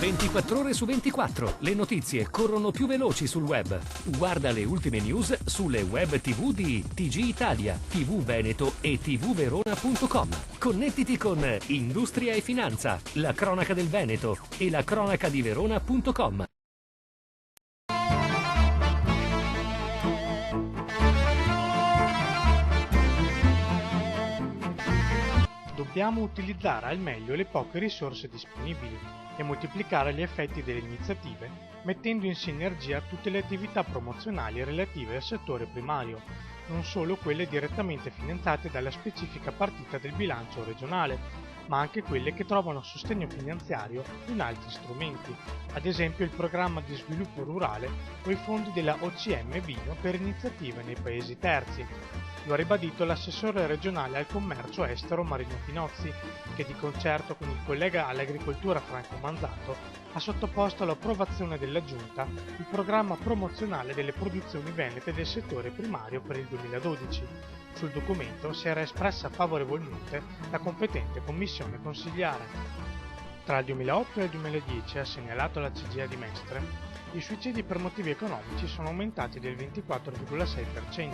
24 ore su 24, le notizie corrono più veloci sul web. Guarda le ultime news sulle web TV di TG Italia, TV Veneto e tvverona.com. Connettiti con Industria e Finanza, la cronaca del Veneto e la cronaca di Verona.com. Dobbiamo utilizzare al meglio le poche risorse disponibili e moltiplicare gli effetti delle iniziative, mettendo in sinergia tutte le attività promozionali relative al settore primario, non solo quelle direttamente finanziate dalla specifica partita del bilancio regionale, ma anche quelle che trovano sostegno finanziario in altri strumenti, ad esempio il programma di sviluppo rurale o i fondi della OCM Vino per iniziative nei paesi terzi. Lo ha ribadito l'assessore regionale al commercio estero Marino Pinozzi, che di concerto con il collega all'agricoltura Franco Manzato ha sottoposto all'approvazione della Giunta il programma promozionale delle produzioni venete del settore primario per il 2012. Sul documento si era espressa favorevolmente la competente commissione consigliare. Tra il 2008 e il 2010, ha segnalato la CGIA di Mestre, i suicidi per motivi economici sono aumentati del 24,6%,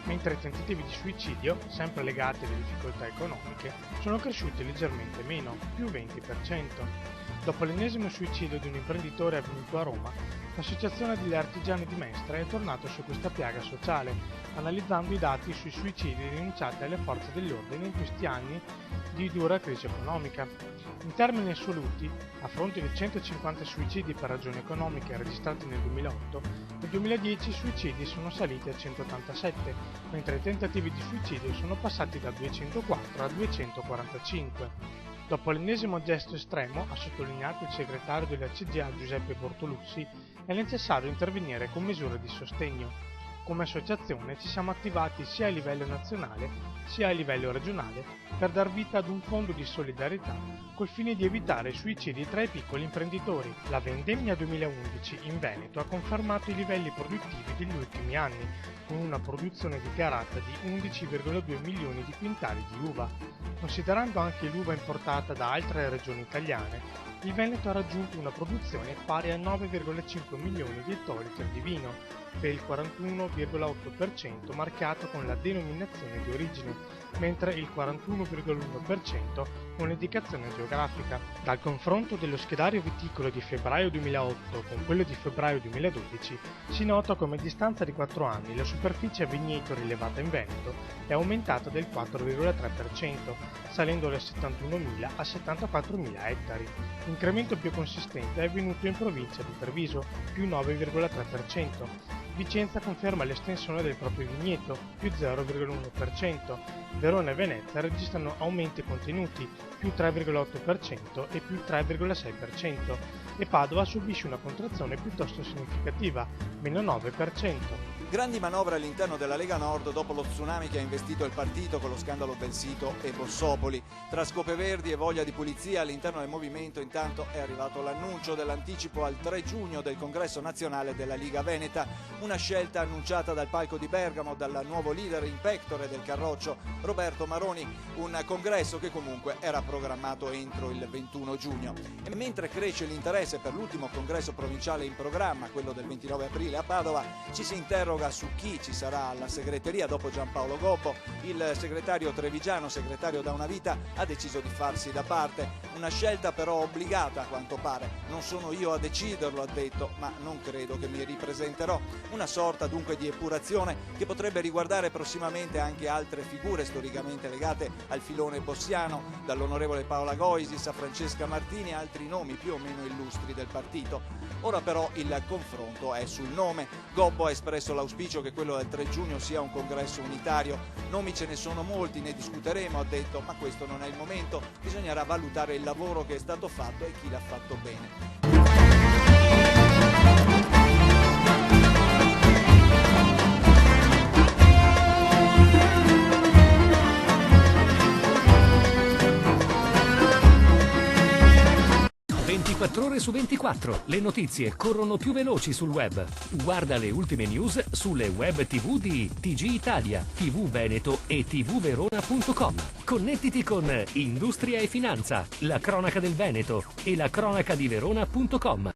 mentre i tentativi di suicidio, sempre legati alle difficoltà economiche, sono cresciuti leggermente meno, più 20%. Dopo l'ennesimo suicidio di un imprenditore avvenuto a Roma, l'Associazione degli Artigiani di Mestre è tornata su questa piaga sociale, analizzando i dati sui suicidi denunciati alle forze dell'ordine in questi anni di dura crisi economica. In termini assoluti, a fronte di 150 suicidi per ragioni economiche registrati nel 2008, nel 2010 i suicidi sono saliti a 187, mentre i tentativi di suicidio sono passati da 204 a 245. Dopo l'ennesimo gesto estremo, ha sottolineato il segretario della CGIA Giuseppe Bortolussi, è necessario intervenire con misure di sostegno. Come associazione ci siamo attivati sia a livello nazionale sia a livello regionale per dar vita ad un fondo di solidarietà col fine di evitare i suicidi tra i piccoli imprenditori. La vendemmia 2011 in Veneto ha confermato i livelli produttivi degli ultimi anni, con una produzione dichiarata di 11,2 milioni di quintali di uva. Considerando anche l'uva importata da altre regioni italiane, il Veneto ha raggiunto una produzione pari a 9,5 milioni di ettolitri di vino, per il 41,8% marchiato con la denominazione di origine, mentre il 41,1% con l'indicazione geografica. Dal confronto dello schedario viticolo di febbraio 2008 con quello di febbraio 2012 si nota come a distanza di 4 anni la superficie a vigneto rilevata in Veneto è aumentata del 4,3%, salendo da 71.000 a 74.000 ettari. L'incremento più consistente è avvenuto in provincia di Treviso, più 9,3%. Vicenza conferma l'estensione del proprio vigneto, più 0,1%. Verona e Venezia registrano aumenti contenuti, più 3,8% e più 3,6%, e Padova subisce una contrazione piuttosto significativa, meno 9%. Grandi manovre all'interno della Lega Nord dopo lo tsunami che ha investito il partito con lo scandalo Belsito e Bossopoli. Tra scope verdi e voglia di pulizia all'interno del movimento intanto è arrivato l'annuncio dell'anticipo al 3 giugno del congresso nazionale della Liga Veneta, una scelta annunciata dal palco di Bergamo dal nuovo leader in pectore del Carroccio Roberto Maroni, un congresso che comunque era programmato entro il 21 giugno. E mentre cresce l'interesse per l'ultimo congresso provinciale in programma, quello del 29 aprile a Padova, ci si interroga su chi ci sarà alla segreteria dopo Giampaolo Gobbo. Il segretario trevigiano, segretario da una vita, ha deciso di farsi da parte, una scelta però obbligata a quanto pare. Non sono io a deciderlo, ha detto, ma non credo che mi ripresenterò. Una sorta dunque di epurazione che potrebbe riguardare prossimamente anche altre figure storicamente legate al filone bossiano, dall'onorevole Paola Goisis a Francesca Martini e altri nomi più o meno illustri del partito. Ora però il confronto è sul nome. Gobbo ha espresso l'auspicio che quello del 3 giugno sia un congresso unitario. Nomi ce ne sono molti, ne discuteremo, ha detto, ma questo non è il momento. Bisognerà valutare il lavoro che è stato fatto e chi l'ha fatto bene. 24 24 ore su 24. Le notizie corrono più veloci sul web. Guarda le ultime news sulle web TV di TG Italia, TV Veneto e tvverona.com. Connettiti con Industria e Finanza, la cronaca del Veneto e la cronaca di Verona.com.